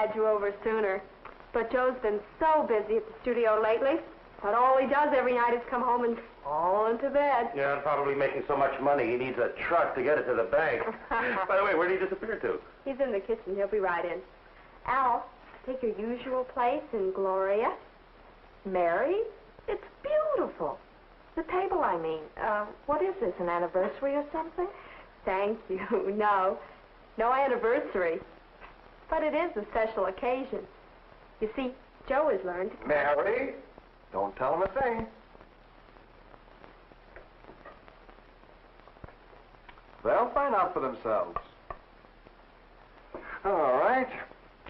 had you over sooner. But Joe's been so busy at the studio lately that all he does every night is come home and fall into bed. Yeah, and probably making so much money he needs a truck to get it to the bank. By the way, where did he disappear to? He's in the kitchen. He'll be right in. Al, take your usual place in Gloria. Mary, it's beautiful. The table, I mean. What is this, an anniversary or something? Thank you. No anniversary. But it is a special occasion. You see, Joe has learned... Mary, don't tell him a thing. They'll find out for themselves. All right.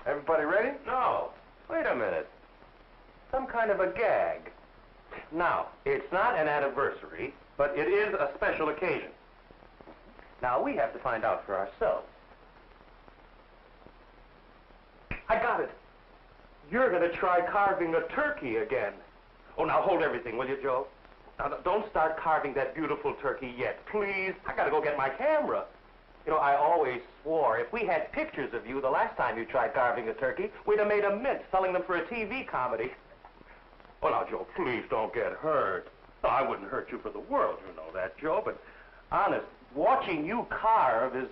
Everybody ready? No. Wait a minute. Some kind of a gag. Now, it's not an anniversary, but it is a special occasion. Now, we have to find out for ourselves. I got it. You're going to try carving a turkey again. Oh, now hold everything, will you, Joe? Now, don't start carving that beautiful turkey yet, please. I got to go get my camera. You know, I always swore if we had pictures of you the last time you tried carving a turkey, we'd have made a mint selling them for a TV comedy. Oh, now, Joe, please don't get hurt. No, I wouldn't hurt you for the world, you know that, Joe, but honest, watching you carve is...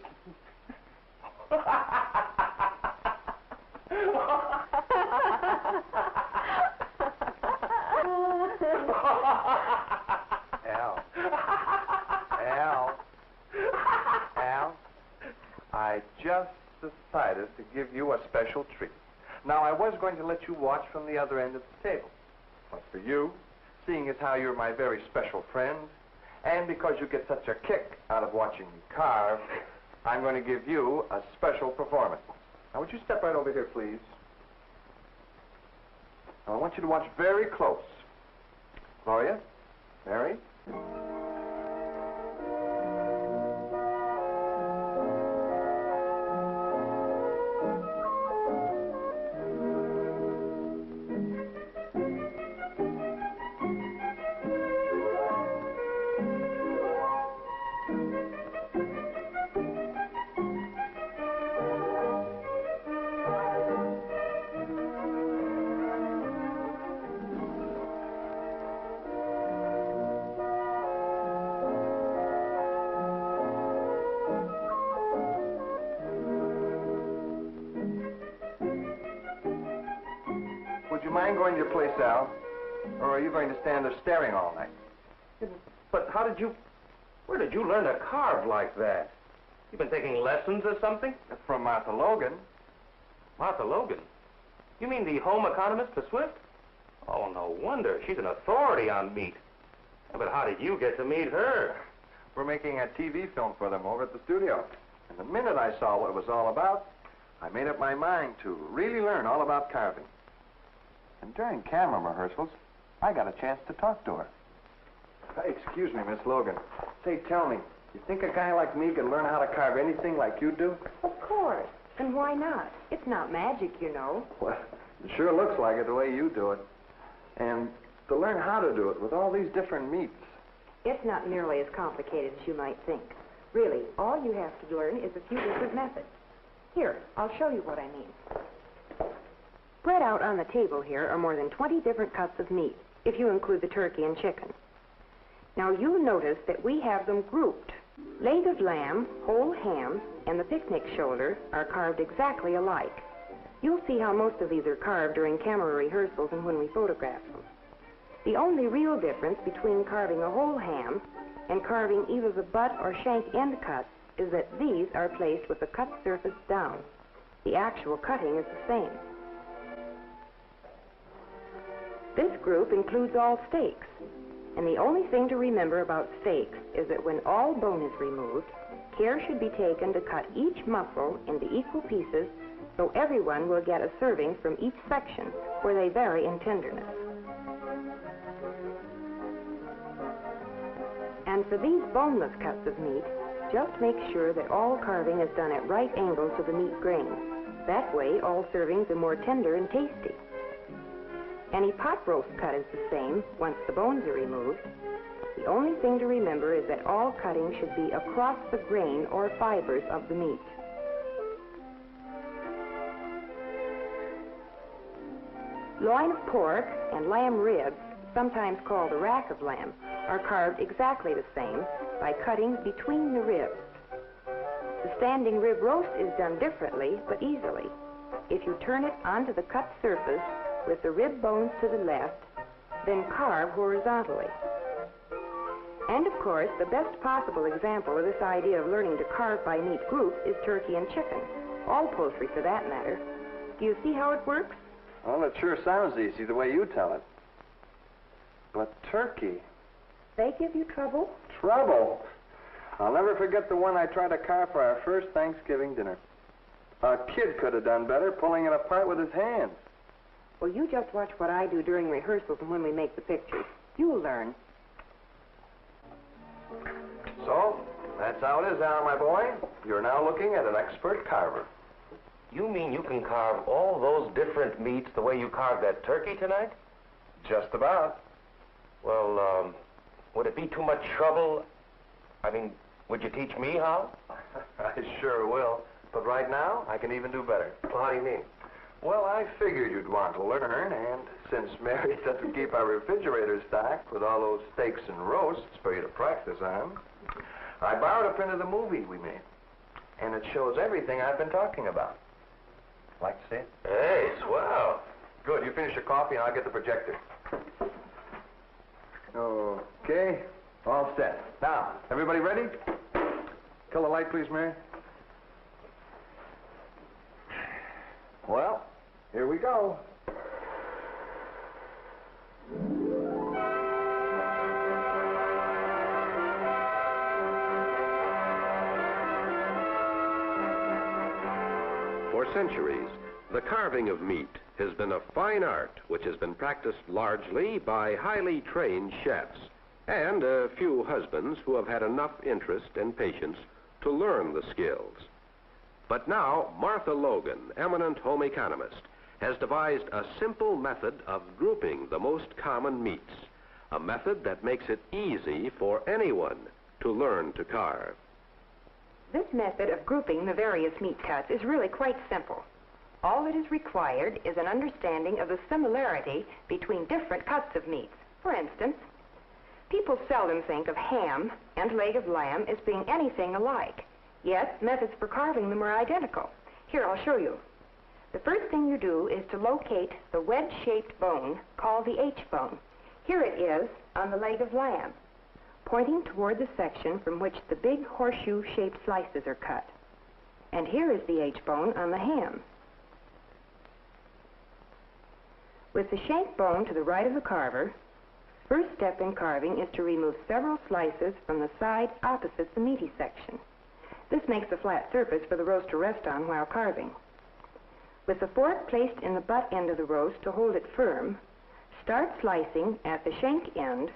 Al, I just decided to give you a special treat. Now, I was going to let you watch from the other end of the table. But for you, seeing as how you're my very special friend, and because you get such a kick out of watching me carve, I'm going to give you a special performance. Now, would you step right over here, please? Now, I want you to watch very close. Gloria, Mary. Would you mind going to your place, Al? Or are you going to stand there staring all night? But where did you learn to carve like that? You been taking lessons or something? From Martha Logan. Martha Logan? You mean the home economist for Swift? Oh, no wonder. She's an authority on meat. But how did you get to meet her? We're making a TV film for them over at the studio. And the minute I saw what it was all about, I made up my mind to really learn all about carving. And during camera rehearsals, I got a chance to talk to her. Excuse me, Miss Logan. Say, tell me, you think a guy like me can learn how to carve anything like you do? Of course. And why not? It's not magic, you know. Well, it sure looks like it the way you do it. And to learn how to do it with all these different meats. It's not nearly as complicated as you might think. Really, all you have to learn is a few different methods. Here, I'll show you what I mean. Spread out on the table here are more than 20 different cuts of meat, if you include the turkey and chicken. Now, you'll notice that we have them grouped. Leg of lamb, whole ham, and the picnic shoulder are carved exactly alike. You'll see how most of these are carved during camera rehearsals and when we photograph them. The only real difference between carving a whole ham and carving either the butt or shank end cuts is that these are placed with the cut surface down. The actual cutting is the same. This group includes all steaks, and the only thing to remember about steaks is that when all bone is removed, care should be taken to cut each muscle into equal pieces so everyone will get a serving from each section, where they vary in tenderness. And for these boneless cuts of meat, just make sure that all carving is done at right angles to the meat grain. That way, all servings are more tender and tasty. Any pot roast cut is the same once the bones are removed. The only thing to remember is that all cutting should be across the grain or fibers of the meat. Loin of pork and lamb ribs, sometimes called a rack of lamb, are carved exactly the same by cutting between the ribs. The standing rib roast is done differently, but easily. If you turn it onto the cut surface with the rib bones to the left, then carve horizontally. And of course, the best possible example of this idea of learning to carve by neat groups is turkey and chicken. All poultry, for that matter. Do you see how it works? Well, it sure sounds easy the way you tell it. But turkey... They give you trouble? Trouble? I'll never forget the one I tried to carve for our first Thanksgiving dinner. A kid could have done better pulling it apart with his hands. Well, you just watch what I do during rehearsals and when we make the pictures. You'll learn. So, that's how it is, Al, my boy. You're now looking at an expert carver. You mean you can carve all those different meats the way you carved that turkey tonight? Just about. Well, would it be too much trouble? I mean, would you teach me how? I sure will. But right now, I can even do better. Well, how do you mean? Well, I figured you'd want to learn, and since Mary doesn't keep our refrigerator stocked with all those steaks and roasts for you to practice on, I borrowed a print of the movie we made. And it shows everything I've been talking about. Like to see it? Hey, swell. Good. You finish your coffee and I'll get the projector. Okay. All set. Now, everybody ready? Kill the light, please, Mary. Well, here we go. For centuries, the carving of meat has been a fine art which has been practiced largely by highly trained chefs and a few husbands who have had enough interest and patience to learn the skills. But now, Martha Logan, eminent home economist, has devised a simple method of grouping the most common meats, a method that makes it easy for anyone to learn to carve. This method of grouping the various meat cuts is really quite simple. All that is required is an understanding of the similarity between different cuts of meats. For instance, people seldom think of ham and leg of lamb as being anything alike, yet methods for carving them are identical. Here, I'll show you. The first thing you do is to locate the wedge-shaped bone called the H-bone. Here it is on the leg of lamb, pointing toward the section from which the big horseshoe-shaped slices are cut. And here is the H-bone on the ham. With the shank bone to the right of the carver, first step in carving is to remove several slices from the side opposite the meaty section. This makes a flat surface for the roast to rest on while carving. With the fork placed in the butt end of the roast to hold it firm, start slicing at the shank end,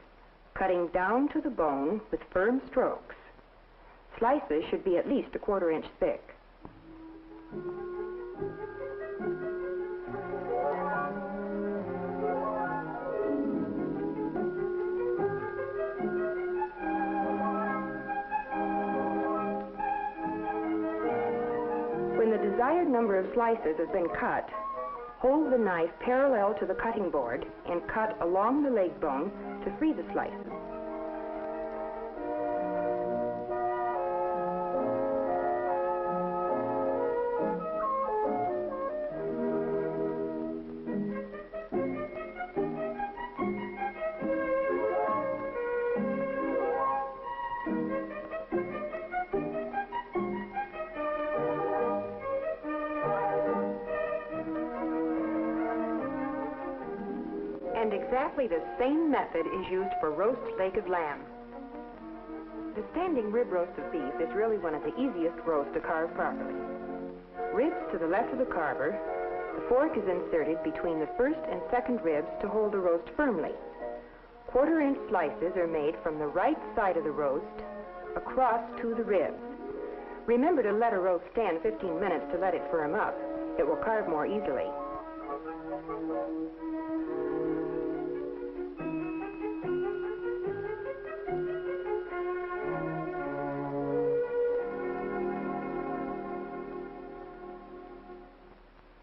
cutting down to the bone with firm strokes. Slices should be at least 1/4 inch thick. When the desired number of slices has been cut, hold the knife parallel to the cutting board and cut along the leg bone to free the slices. And exactly the same method is used for roast leg of lamb. The standing rib roast of beef is really one of the easiest roasts to carve properly. Ribs to the left of the carver, the fork is inserted between the first and second ribs to hold the roast firmly. 1/4 inch slices are made from the right side of the roast across to the ribs. Remember to let a roast stand 15 minutes to let it firm up. It will carve more easily.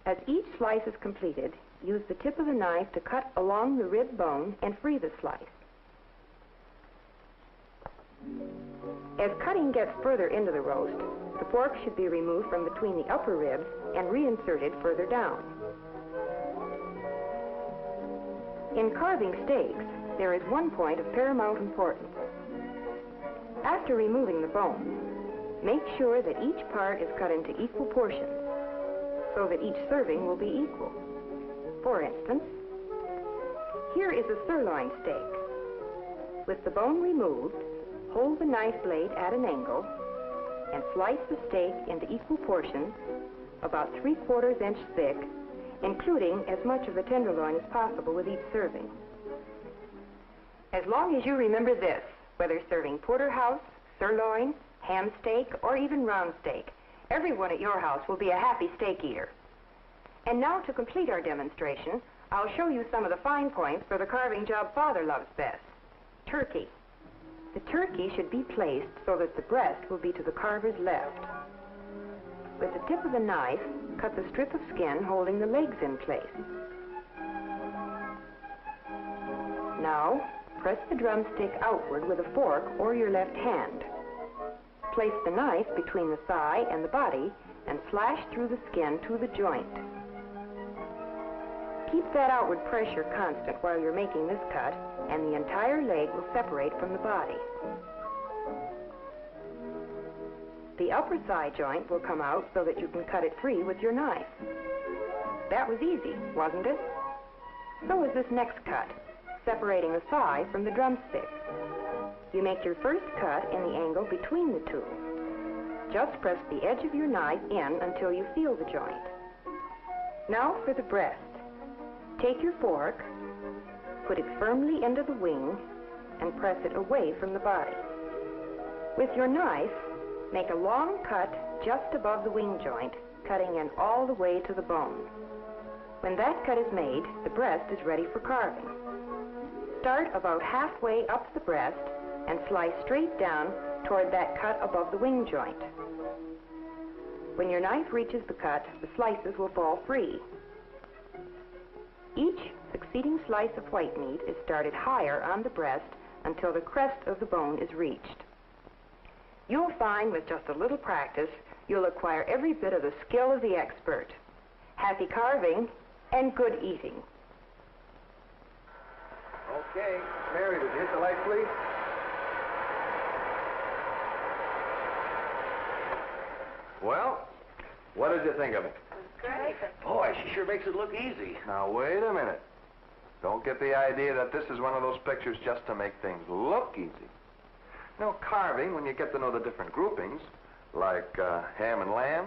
As each slice is completed, use the tip of the knife to cut along the rib bone and free the slice. As cutting gets further into the roast, the fork should be removed from between the upper ribs and reinserted further down. In carving steaks, there is one point of paramount importance. After removing the bones, make sure that each part is cut into equal portions, so that each serving will be equal. For instance, here is a sirloin steak. With the bone removed, hold the knife blade at an angle and slice the steak into equal portions, about 3/4 inch thick, including as much of the tenderloin as possible with each serving. As long as you remember this, whether serving porterhouse, sirloin, ham steak, or even round steak, everyone at your house will be a happy steak eater. And now, to complete our demonstration, I'll show you some of the fine points for the carving job Father loves best. Turkey. The turkey should be placed so that the breast will be to the carver's left. With the tip of the knife, cut the strip of skin holding the legs in place. Now, press the drumstick outward with a fork or your left hand. Place the knife between the thigh and the body and slash through the skin to the joint. Keep that outward pressure constant while you're making this cut, and the entire leg will separate from the body. The upper thigh joint will come out so that you can cut it free with your knife. That was easy, wasn't it? So is this next cut, separating the thigh from the drumstick. You make your first cut in the angle between the two. Just press the edge of your knife in until you feel the joint. Now for the breast. Take your fork, put it firmly into the wing, and press it away from the body. With your knife, make a long cut just above the wing joint, cutting in all the way to the bone. When that cut is made, the breast is ready for carving. Start about halfway up the breast and slice straight down toward that cut above the wing joint. When your knife reaches the cut, the slices will fall free. Each succeeding slice of white meat is started higher on the breast until the crest of the bone is reached. You'll find with just a little practice, you'll acquire every bit of the skill of the expert. Happy carving and good eating. Okay, Mary, would you hit the light, please? Well, what did you think of it? Great. Boy, she sure makes it look easy. Now, wait a minute. Don't get the idea that this is one of those pictures just to make things look easy. You know, carving, when you get to know the different groupings, like ham and lamb,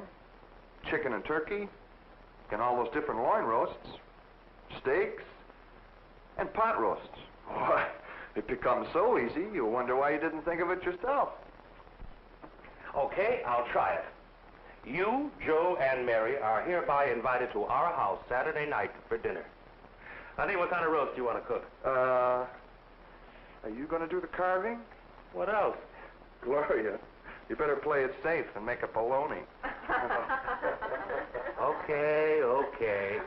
chicken and turkey, and all those different loin roasts, steaks, and pot roasts. Why, it becomes so easy, you wonder why you didn't think of it yourself. Okay, I'll try it. You, Joe, and Mary are hereby invited to our house Saturday night for dinner. I think, what kind of roast do you want to cook? Are you going to do the carving? What else? Gloria, you better play it safe and make a bologna. Okay.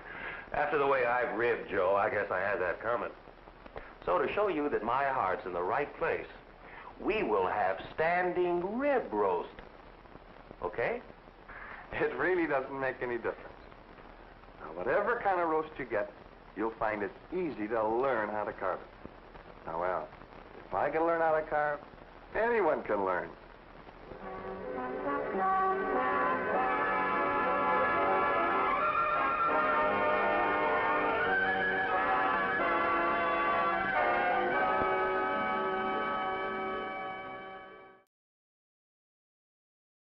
After the way I've ribbed Joe, I guess I had that coming. So to show you that my heart's in the right place, we will have standing rib roast. Okay? It really doesn't make any difference. Now, whatever kind of roast you get, you'll find it's easy to learn how to carve it. Now, well, if I can learn how to carve, anyone can learn.